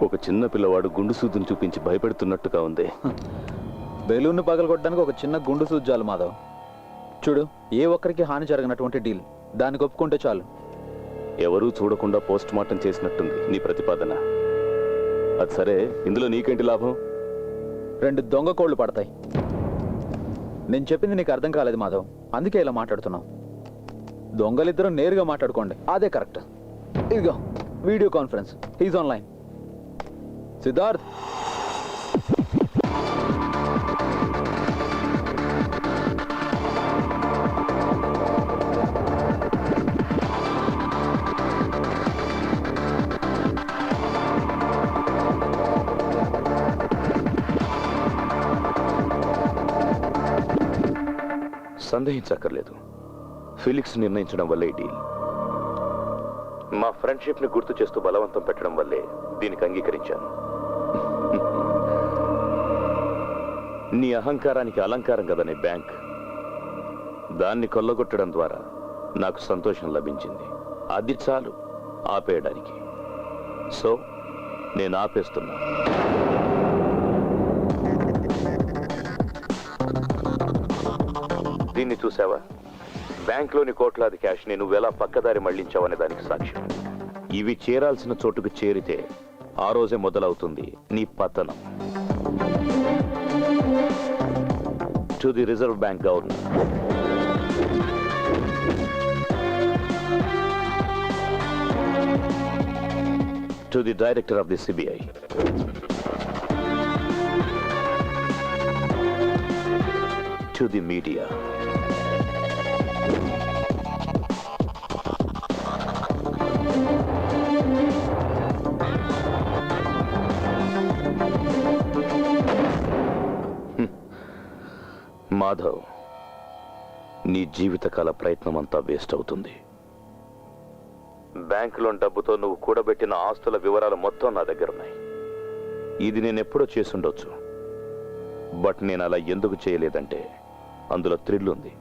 ఒక చిన్న పిల్లవాడు గుండు సూదును చూపించి భయపెడుతున్నట్టుగా ఉంది. బెలూన్ను పగలగొట్టడానికి ఒక చిన్న గుండు సూది చాలు మాధవ్. చూడు, ఏ ఒక్కరికి హాని జరగనటువంటి డీల్, దానికి ఒప్పుకుంటే చాలు. ఎవరూ చూడకుండా పోస్ట్ మార్టం చేసినట్టుంది నీ ప్రతిపాదన. అది సరే, ఇందులో నీకేంటి లాభం? 2 దొంగ కోళ్లు పడతాయి. నేను చెప్పింది నీకు అర్థం కాలేదు మాధవ్, అందుకే ఇలా మాట్లాడుతున్నావు. దొంగలిద్దరూ నేరుగా మాట్లాడుకోండి, అదే కరెక్ట్. ఇదిగో video conference, he's online. Siddharth, సందేహించక్కర్లేదు, ఫిలిక్స్ నిర్ణయించడం వల్లే ఈ డీల్. మా ఫ్రెండ్షిప్ ని గుర్తు చేస్తూ బలవంతం పెట్టడం వల్లే దీనికి అంగీకరించాను. నీ అహంకారానికి అలంకారం కదా నీ బ్యాంక్. దాన్ని కొల్లగొట్టడం ద్వారా నాకు సంతోషం లభించింది. అది చాలు ఆపేయడానికి. సో నేను ఆపేస్తున్నా. దీన్ని చూసావా? బ్యాంక్లోని కోట్లాది క్యాష్ ని నువ్వెలా పక్కదారి మళ్లించావనే దానికి సాక్ష్యం. ఇవి చేరాల్సిన చోటుకు చేరితే ఆ రోజే మొదలవుతుంది నీ పతనం. To the reserve bank governor, to the director of the CBI, to the media. Madhav, నీ జీవితకాల ప్రయత్నం అంతా వేస్ట్ అవుతుంది. బ్యాంకులోని డబ్బుతో నువ్వు కూడబెట్టిన ఆస్తుల వివరాలు మొత్తం నా దగ్గర ఉన్నాయి. ఇది నేను ఎప్పుడో చేసుండొచ్చు, బట్ నేను అలా ఎందుకు చేయలేదంటే అందులో థ్రిల్ ఉంది.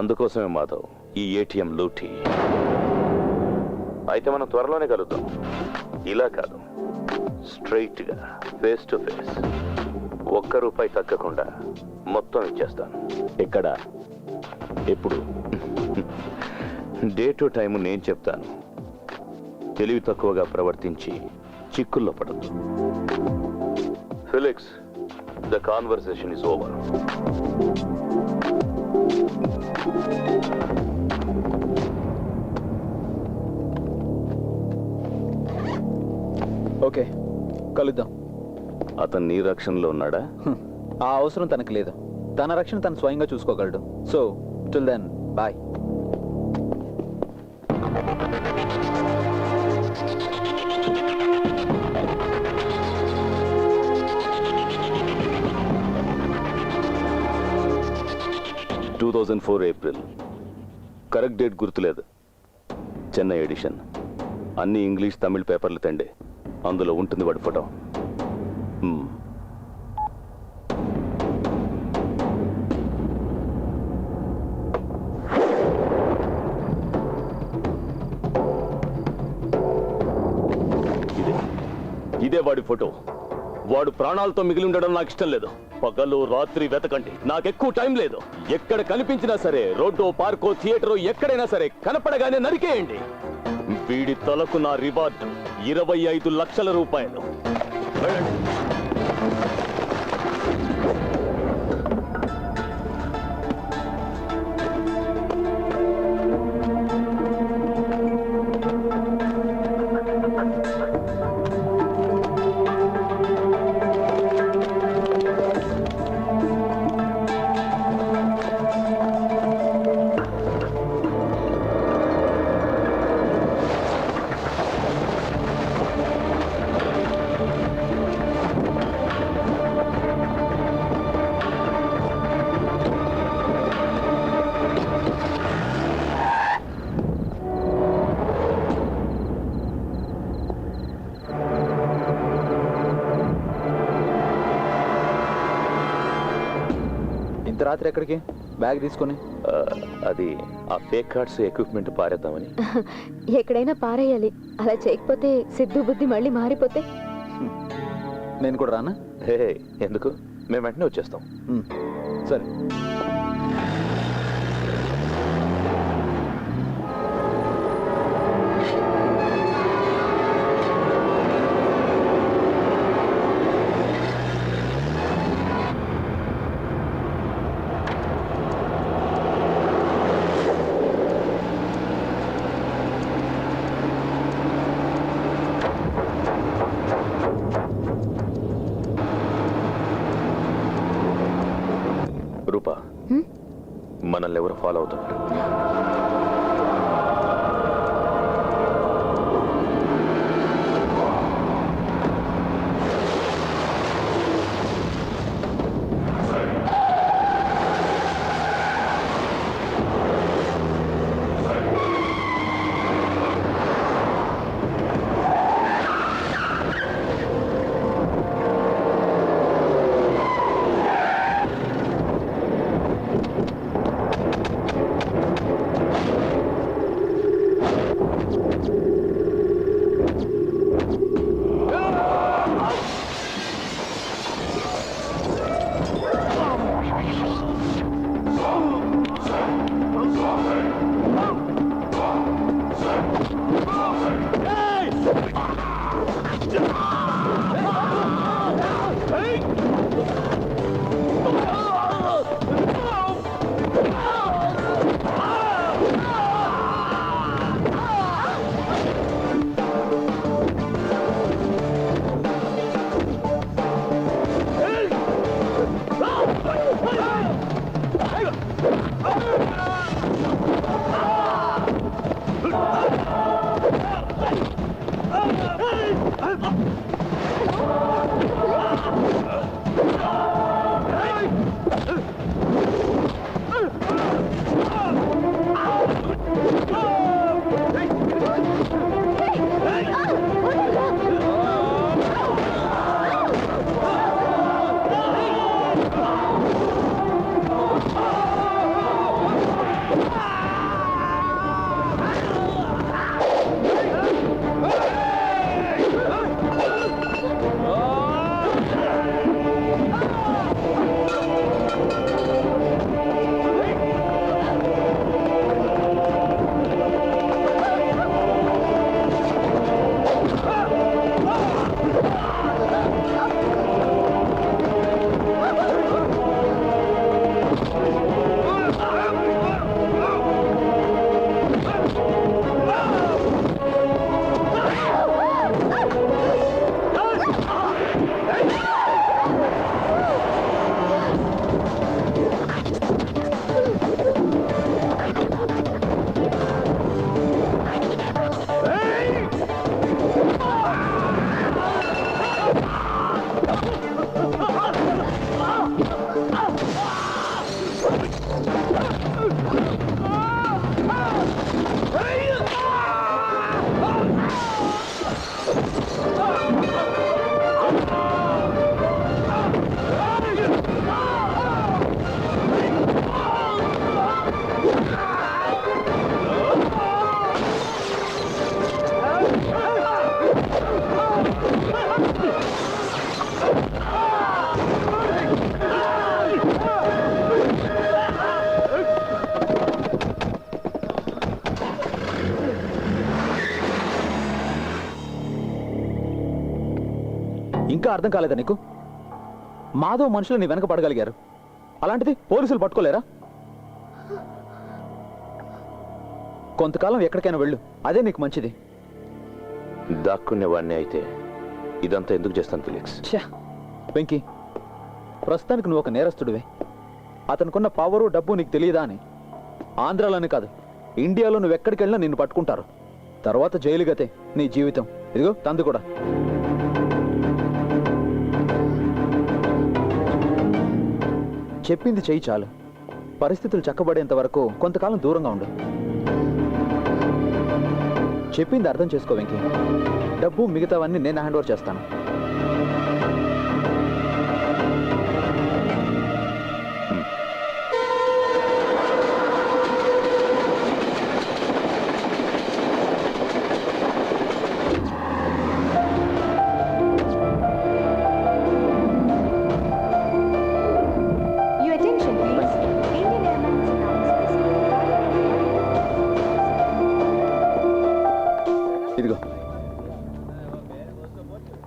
అందుకోసమే మాధవ్ ఈ ఏటీఎం లూటీ. అయితే మనం త్వరలోనే కలుద్దాం. ఇలా కాదు, స్ట్రైట్ గా ఫేస్ టు ఫేస్. ₹1 తగ్గకుండా మొత్తం ఇచ్చేస్తాను. ఎక్కడ, ఎప్పుడు, డే టు టైము నేను చెప్తాను. తెలివి తక్కువగా ప్రవర్తించి చిక్కుల్లో పడద్దు. Felix, the conversation is over. Okay, కలుద్దాం. అతను నీ రక్షణలో ఉన్నాడా? ఆ అవసరం తనకు లేదు. తన రక్షణ తను స్వయంగా చూసుకోగలడు. So till then, bye. April, correct date గుర్తులేదు. చెన్నై ఎడిషన్. అన్ని ఇంగ్లీష్ తమిళ్ పేపర్లు తండే, అందులో ఉంటుంది వాడి ఫోటో. ఇదే వాడి ఫోటో. వాడు ప్రాణాలతో మిగిలి ఉండడం నాకు ఇష్టం లేదు. పగలు రాత్రి వెతకండి, నాకెక్కువ టైం లేదు. ఎక్కడ కనిపించినా సరే, రోడ్డో పార్కో థియేటరో ఎక్కడైనా సరే, కనపడగానే నరికేయండి. వీడి తలకు నా రివార్డు ₹25 లక్షల. వెళ్ళండి. రాత్రి ఎక్కడికి? బ్యాగ్ తీసుకొని. అది ఆ ఫేక్ కార్డ్స్ ఎక్విప్మెంట్ పారేద్దామని. ఎక్కడైనా పారేయాలి. అలా చేయకపోతే సిద్ధు బుద్ధి మళ్ళీ మారిపోతే. నేను కూడా రానా? హే ఎందుకు, మేము వెంటనే వచ్చేస్తాం. సరే. రూపా, మనల్ని ఎవరు ఫాలో అవుతున్నారు? ఇంకా అర్థం కాలేదా నీకు? మాధవ్ మనుషులు నీ వెనక పడగలిగారు, అలాంటిది పోలీసులు పట్టుకోలేరా? కొంతకాలం ఎక్కడికైనా వెళ్ళు, అదే నీకు మంచిది. దాక్కునేవాడిని అయితే ఇదంతా ఎందుకు చేస్తాను ఫిలిక్స్? వెంకీ, ప్రస్తుతానికి నువ్వు ఒక నేరస్తుడివే. అతనుకున్న పవరు డబ్బు నీకు తెలియదా అని. ఆంధ్రాలోనే కాదు, ఇండియాలో నువ్వు ఎక్కడికి వెళ్ళినా నిన్ను పట్టుకుంటారు. తర్వాత జైలు గతే నీ జీవితం. ఇదిగో తందు కూడా. చెప్పింది చెయ్యి చాలు. పరిస్థితులు చక్కబడేంత వరకు కొంతకాలం దూరంగా ఉండు. చెప్పింది అర్థం చేసుకో వెంకీ. డబ్బు మిగతావన్నీ నేను హ్యాండ్ ఓవర్ చేస్తాను.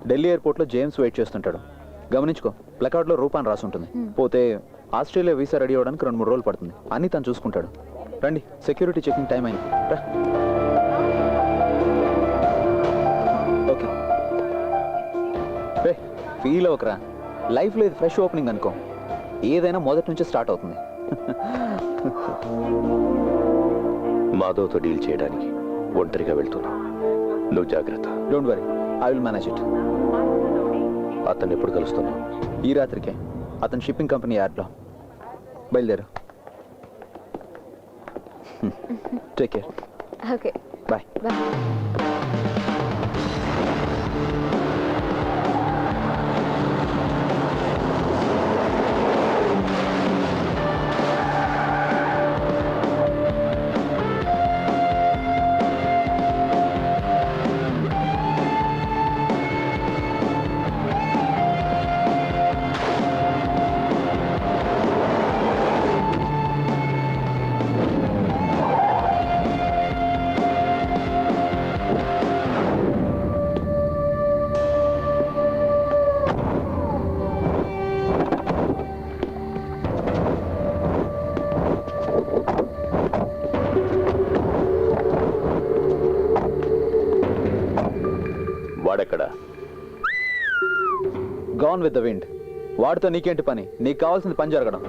ఢిల్లీ ఎయిర్పోర్ట్లో జేమ్స్ వెయిట్ చేస్తుంటాడు. గమనించుకో, ప్లకార్డ్లో రూపాన్ని రాసుంటుంది. పోతే ఆస్ట్రేలియా వీసా రెడీ అవ్వడానికి 2-3 రోజులు పడుతుంది. అన్నీ తను చూసుకుంటాడు. రండి, సెక్యూరిటీ చెకింగ్ టైం అయింది. రా. ఓకే రే, ఫీల్ అవ్వకరా. లైఫ్లో ఇది ఫ్రెష్ ఓపెనింగ్ అనుకో. ఏదైనా మొదటి నుంచి స్టార్ట్ అవుతుంది. మాధవ్తో డీల్ చేయడానికి ఒంటరిగా వెళ్తున్నా. నువ్వు జాగ్రత్త. Don't worry, I will manage it. అతన్ని ఎప్పుడు కలుస్తున్నావు? ఈ రాత్రికే అతను షిప్పింగ్ కంపెనీ యార్డ్లో. బయలుదేరు. Take care. Okay, bye. Bye. వాడెక్కడా? Gone with the wind. వాడితో నీకేంటి పని? నీకు కావాల్సింది పని జరగడం.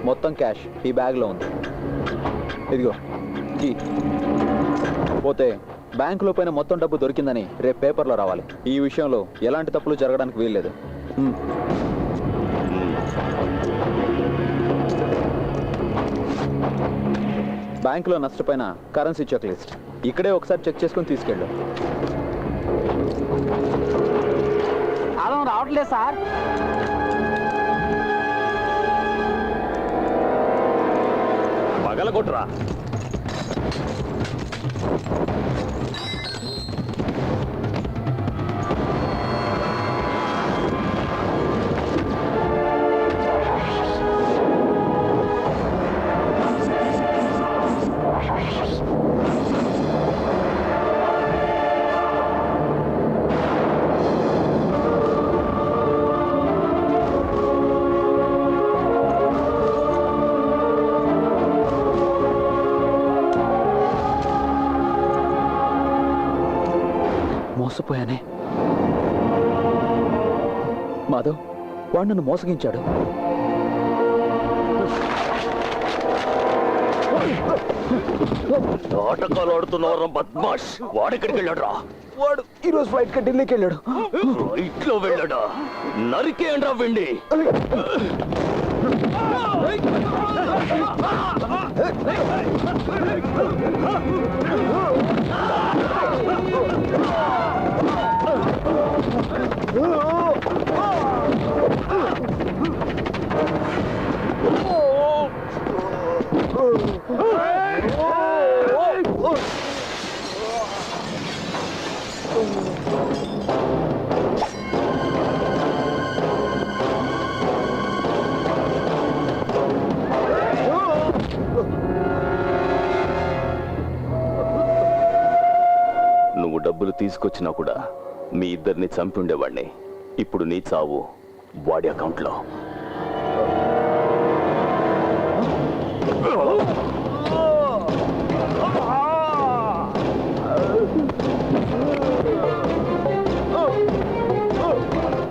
మొత్తం క్యాష్ ఈ బ్యాగ్లో ఉంది. ఇదిగో కీ. పోతే బ్యాంకులో పైన మొత్తం డబ్బు దొరికిందని రేపు పేపర్లో రావాలి. ఈ విషయంలో ఎలాంటి తప్పులు జరగడానికి వీల్లేదు. బ్యాంకులో నష్టపోయిన కరెన్సీ చెక్ లిస్ట్ ఇక్కడే ఒకసారి చెక్ చేసుకుని తీసుకెళ్ళు. రావట్లేదు సార్. పగలగొట్టరా. మోసపోయానే. మాధవ్, వాడు నన్ను మోసగించాడు. నాటకాలు ఆడుతున్నవరా బద్మాష్. వాడెక్కడికి వెళ్ళాడు రా? వాడు ఈరోజు ఫ్లైట్ కి ఢిల్లీకి వెళ్ళాడు. ఫ్లైట్లో వెళ్ళాడా? నరికేయండ్రా వెండి. నువ్వు డబ్బులు తీసుకొచ్చినా కూడా మీ ఇద్దరిని చంపి ఉండేవాడిని. ఇప్పుడు నీ చావు వాడి అకౌంట్లో.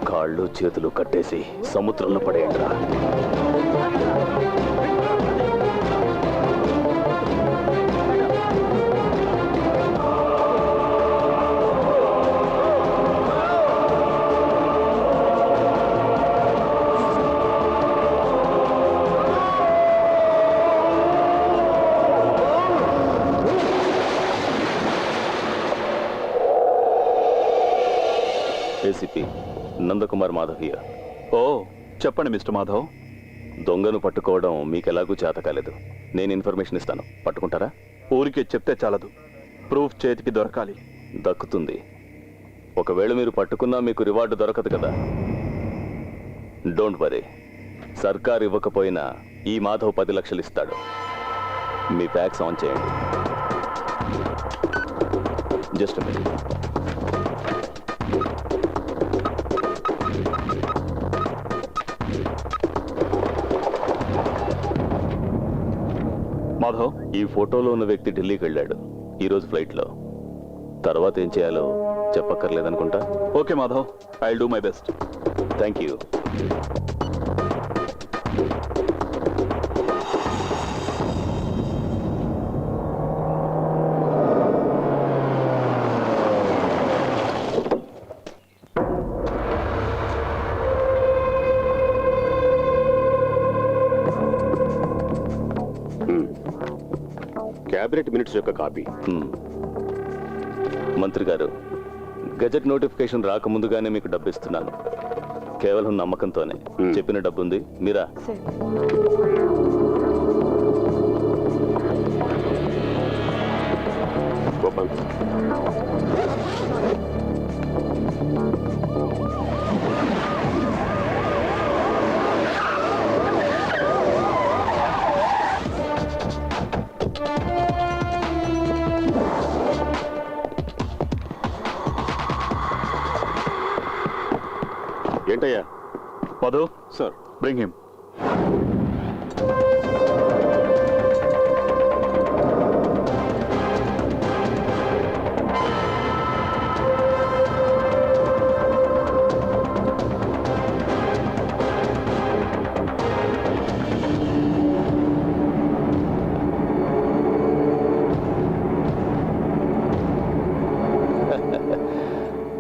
కాళ్ళు చేతులు కట్టేసి సముద్రంలో పడేయండిరా. ACP Nandakumar Madhav here. ఓ, చెప్పండి మిస్టర్ మాధవ్. దొంగను పట్టుకోవడం మీకెలాగూ చేత కాలేదు. నేను ఇన్ఫర్మేషన్ ఇస్తాను, పట్టుకుంటారా? ఊరికే చెప్తే చాలదు, ప్రూఫ్ చేతికి దొరకాలి. దక్కుతుంది. ఒకవేళ మీరు పట్టుకున్నా మీకు రివార్డు దొరకదు కదా. డోంట్ వరీ, సర్కార్ ఇవ్వకపోయినా ఈ మాధవ్ 10 లక్షలు ఇస్తాడు. మీ ఫ్యాక్స్ ఆన్ చేయండి. Just minute. మాధవ్, ఈ ఫోటోలో ఉన్న వ్యక్తి ఢిల్లీకి వెళ్ళాడు ఈరోజు ఫ్లైట్లో. తర్వాత ఏం చేయాలో చెప్పక్కర్లేదనుకుంటా. Okay Madhav, I will do my best. Thank you. Cabinet minutes యొక్క కాపీ. మంత్రి గారు, గజెట్ నోటిఫికేషన్ రాకముందుగానే మీకు డబ్బు ఇస్తున్నాను. కేవలం నమ్మకంతోనే. చెప్పిన డబ్బు ఉంది, మీరా? గోపాల్, ఏంటయ్యా? Madhav sir, bring him.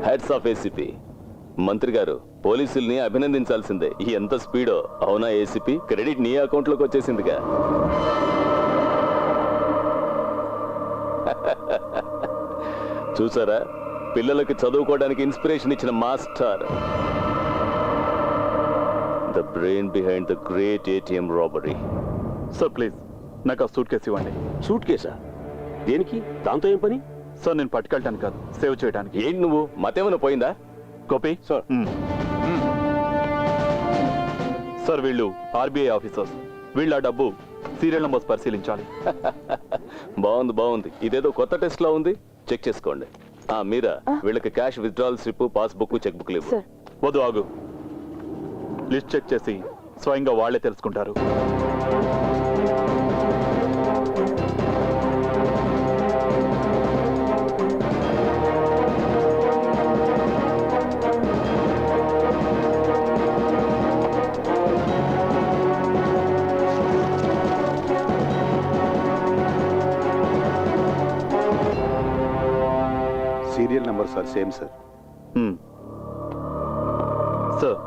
Heads of ACP. మంత్రి గారు, పోలీసుల్ని అభినందించాల్సిందే. ఎంత స్పీడో. అవునా ఏసీపీ? క్రెడిట్ నీ అకౌంట్లోకి వచ్చేసిందిగా. చూసారా, పిల్లలకి చదువుకోవడానికి ఇన్స్పిరేషన్ ఇచ్చిన master. The brain behind the great ATM robbery. Sir please, నాకు ఆ సూట్ కేసు ఇవ్వండి. సూట్ కేసా? దేనికి? దాంతో ఏం పని? సార్, నేను పట్టుకెళ్ళటానికి కాదు, సేవ్ చేయడానికి. ఏంటి నువ్వు, మతేమైనా పోయిందా? గోపి సార్. సార్, వీళ్ళు ఆర్బీఐ ఆఫీసర్స్. వీళ్ళ డబ్బు సీరియల్ నంబర్స్ పరిశీలించాలి. బాగుంది బాగుంది. ఇదేదో కొత్త టెస్ట్ లా ఉంది. చెక్ చేసుకోండి. మీరా, వీళ్ళకి cash withdrawal slip, passbook, cheque book లేవు. వద్దు, ఆగు. లిస్ట్ చెక్ చేసి స్వయంగా వాళ్ళే తెలుసుకుంటారు. Serial number sir, same sir. Sir,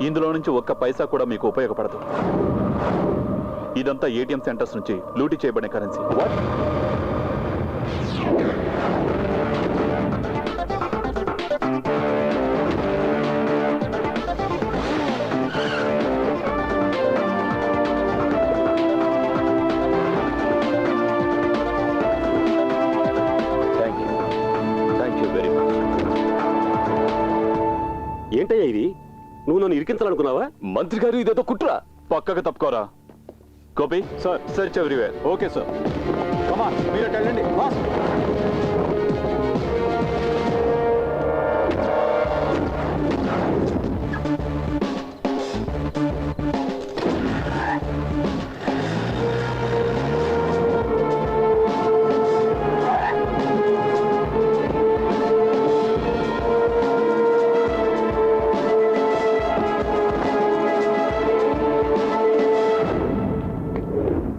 ఇందులో నుంచి ఒక్క పైసా కూడా మీకు ఉపయోగపడదు. ఇదంతా ఏటీఎం సెంటర్స్ నుంచి లూటీ చేయబడిన currency. Thank you very much. ఏంటయ్యా ఇది? నువ్వు నన్ను ఇరికించాలనుకున్నావా? మంత్రి గారు, ఇదేదో కుట్రా. పక్కకు తప్పుకోరా. Gopi sir, search everywhere. Okay sir. Come on, మీరు వెళ్ళండి.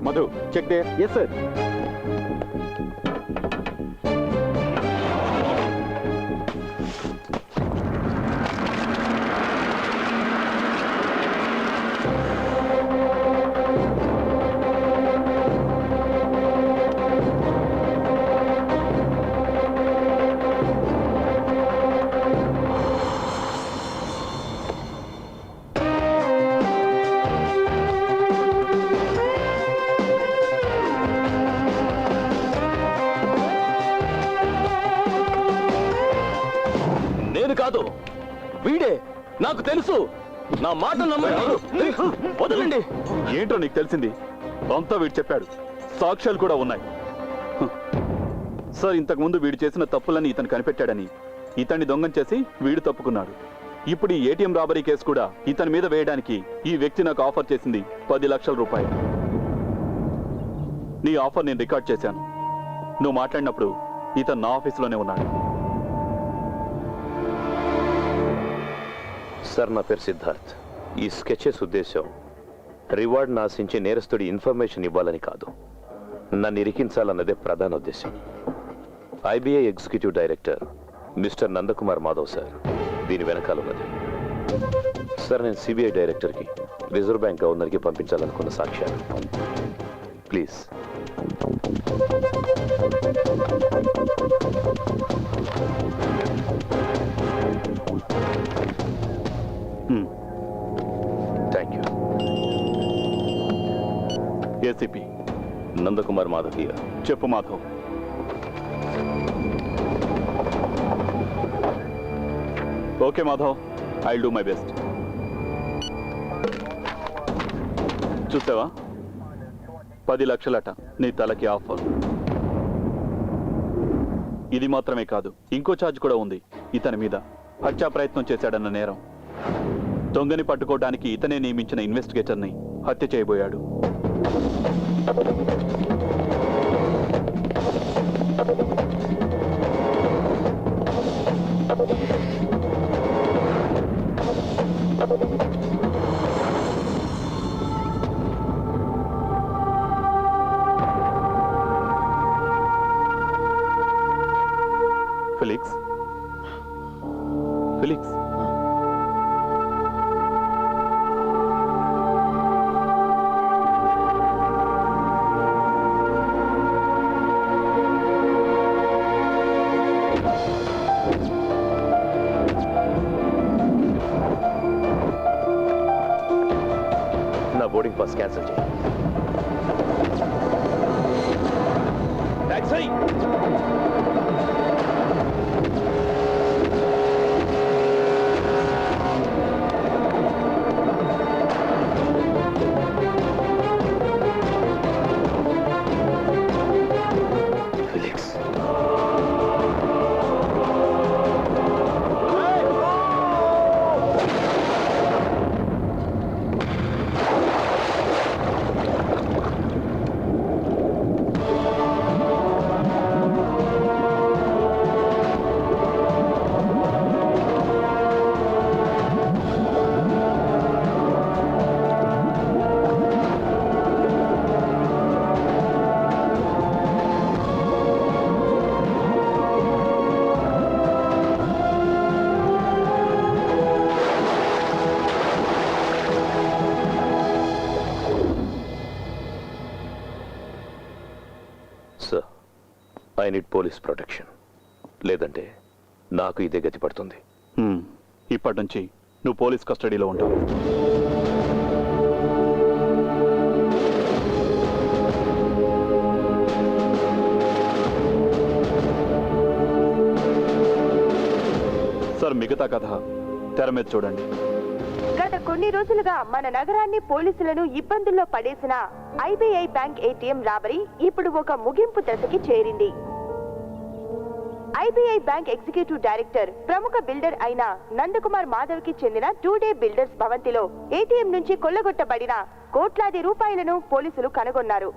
మధు, చెక్ దే. Yes sir. నేను కాదు, వీడే. నాకు తెలుసు. నా మాట నమ్మండి. వదలండి. ఏంటో నీకు తెలిసింది అంతా వీడు చెప్పాడు, సాక్ష్యాలు కూడా ఉన్నాయి. హ. సార్, ఇంతకుముందు వీడు చేసిన తప్పులని ఇతను కనిపెట్టాడని ఇతన్ని దొంగం చేసి వీడు తప్పుకున్నాడు. ఇప్పుడు ఈ ఏటీఎం రాబరీ కేసు కూడా ఇతని మీద వేయడానికి ఈ వ్యక్తి నాకు ఆఫర్ చేసింది 10 లక్షల రూపాయలు. నీ ఆఫర్ నేను రికార్డ్ చేశాను. నువ్వు మాట్లాడినప్పుడు ఇతను నా ఆఫీసులోనే ఉన్నాడు. సార్, నా పేరు సిద్ధార్థ్. ఈ స్కెచెస్ ఉద్దేశం రివార్డ్ ఆశించి నేరస్తుడి ఇన్ఫర్మేషన్ ఇవ్వాలని కాదు, నన్ను ఇరికించాలన్నదే ప్రధాన ఉద్దేశం. IBI executive director mister Nandakumar Madhav sir దీని వెనకాల ఉన్నది. సార్, నేను సిబిఐ డైరెక్టర్కి, రిజర్వ్ బ్యాంక్ గవర్నర్కి పంపించాలనుకున్న సాక్ష్యాలు. Please. Thank you. ACP Nandakumar Madhav గారు. చెప్పు Madhav. Okay Madhav, I will do my best. చూసావా, 10 లక్షలట నీ తలకి ఆఫర్. ఇది మాత్రమే కాదు, ఇంకో ఛార్జ్ కూడా ఉంది ఇతని మీద. హత్యా ప్రయత్నం చేశాడన్న నేరం. దొంగని పట్టుకోవడానికి ఇతనే నియమించిన ఇన్వెస్టిగేటర్ని హత్య చేయబోయాడు. ఫిలిక్స్, ఫిలిక్స్, నా బోర్డింగ్ పాస్ క్యాన్సిల్ చేయి. Taxi. Felix. Sir, I need police protection. లేదంటే నాకు ఇదే గతి పడుతుంది. ఇప్పటి నుంచి నువ్వు పోలీస్ కస్టడీలో ఉంటావు. సార్, మిగతా కథ తెర మీద చూడండి. గత కొన్ని రోజులుగా మన నగరాన్ని పోలీసులను ఇబ్బందుల్లో పడేసిన ఐబీఐ బ్యాంక్ ఏటీఎం రాబరీ ఇప్పుడు ఒక ముగింపు దశకి చేరింది. ఐబీఐ బ్యాంక్ ఎగ్జిక్యూటివ్ డైరెక్టర్ ప్రముఖ బిల్డర్ అయిన నందకుమార్ మాధవ్ కి చెందిన 2 డే బిల్డర్స్ భవంతిలో ఏటీఎం నుంచి కొల్లగొట్టబడిన కోట్లాది రూపాయలను పోలీసులు కనుగొన్నారు.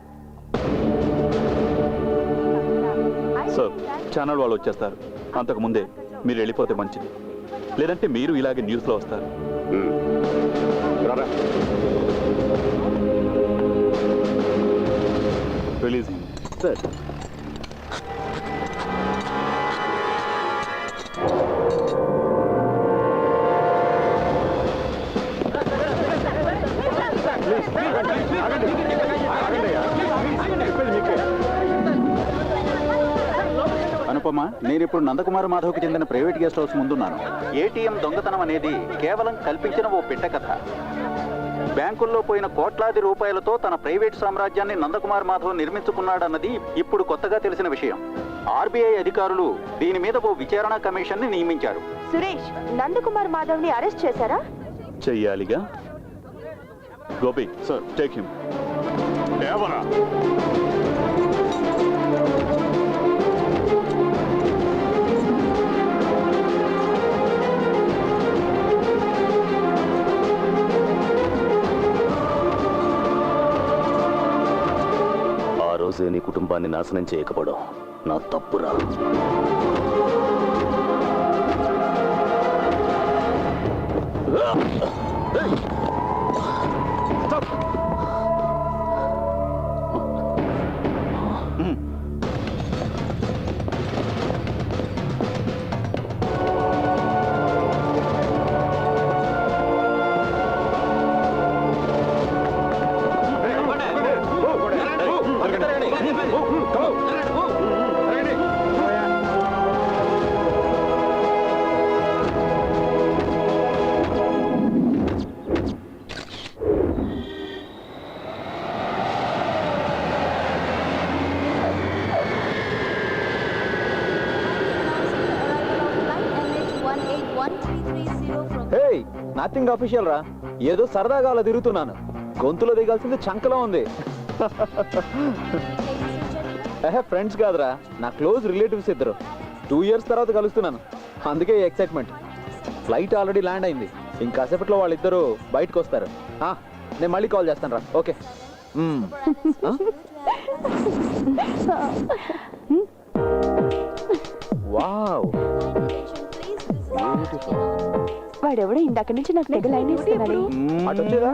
సార్, ఛానల్ వాళ్ళు వచ్చేస్తారు. అంతకు ముందే మీరు వెళ్ళిపోతే మంచిది, లేదంటే మీరు ఇలాగే న్యూస్లో వస్తారు. Release sir. అనుపమ, నేను ఇప్పుడు నందకుమార్ మాధవ్కి చెందిన ప్రైవేట్ గెస్ట్ హౌస్ ముందున్నాను. ఏటీఎం దొంగతనం అనేది కేవలం కల్పించిన ఓ పిట్ట కథ. బ్యాంకుల్లో పోయిన కోట్లాది రూపాయలతో తన ప్రైవేట్ సామ్రాజ్యాన్ని నందకుమార్ మాధవ్ నిర్మించుకున్నాడన్నది ఇప్పుడు కొత్తగా తెలిసిన విషయం. ఆర్బీఐ అధికారులు దీని మీద ఓ విచారణ కమిషన్ ని నియమించారు. సురేష్, నందకుమార్ మాధవ్ ని అరెస్ట్ చేశారా? చెయ్యాలిగా. Gopi sir take him. ఆ రోజే నీ కుటుంబాన్ని నాశనం చేయకపోవడం నా తప్పురా. హే నథింగ్ అఫీషియల్ రా, ఏదో సరదాగా అలా తిరుగుతున్నాను. గొంతులో దిగాల్సింది చంకలో ఉంది. ఫ్రెండ్స్ కాదురా, నా క్లోజ్ రిలేటివ్స్ ఇద్దరు. 2 years తర్వాత కలుస్తున్నాను, అందుకే ఎక్సైట్మెంట్. ఫ్లైట్ ఆల్రెడీ ల్యాండ్ అయింది, ఇంకాసేపట్లో వాళ్ళిద్దరూ బయటకు వస్తారు. నేను మళ్ళీ కాల్ చేస్తాను రా. ఓకే. వావ్, వాడెవడో ఇందాక నుంచి నాకు తెగ లైన్ ఇస్తున్నాడు. అటు వచ్చేదా?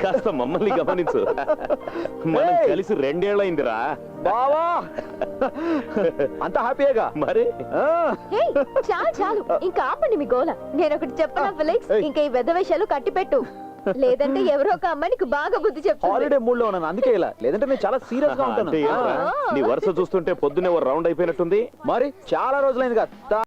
కాస్త మమ్మల్ని గమనించు. మనం ఏయ్! కలిసి 2 ఏళ్ళైందిరా. బావా, అంత హ్యాపీయేగా మరి హే, చాలు చాలు, ఇంకా ఆపండి మీ గోల. నేను ఒకటి చెప్పనా ఫిలిక్స్, ఏయ్. ఇంకా ఈ వెధ వేషాలు కట్టిపెట్టు, లేదంటే ఎవరో ఒక అమ్మాయి నీకు బాగా బుద్ధి చెప్తుంది. హాలిడే మూడ్ లో ఉన్నాను, అందుకే ఇలా. లేదంటే నేను చాలా సీరియస్ గా ఉంటాను. అంటే ఏంట్రా? నీ వరుస చూస్తుంటే పొద్దునే ఓ రౌండ్ అయిపోయినట్టుంది. మరి చాలా రోజులైంది కదా.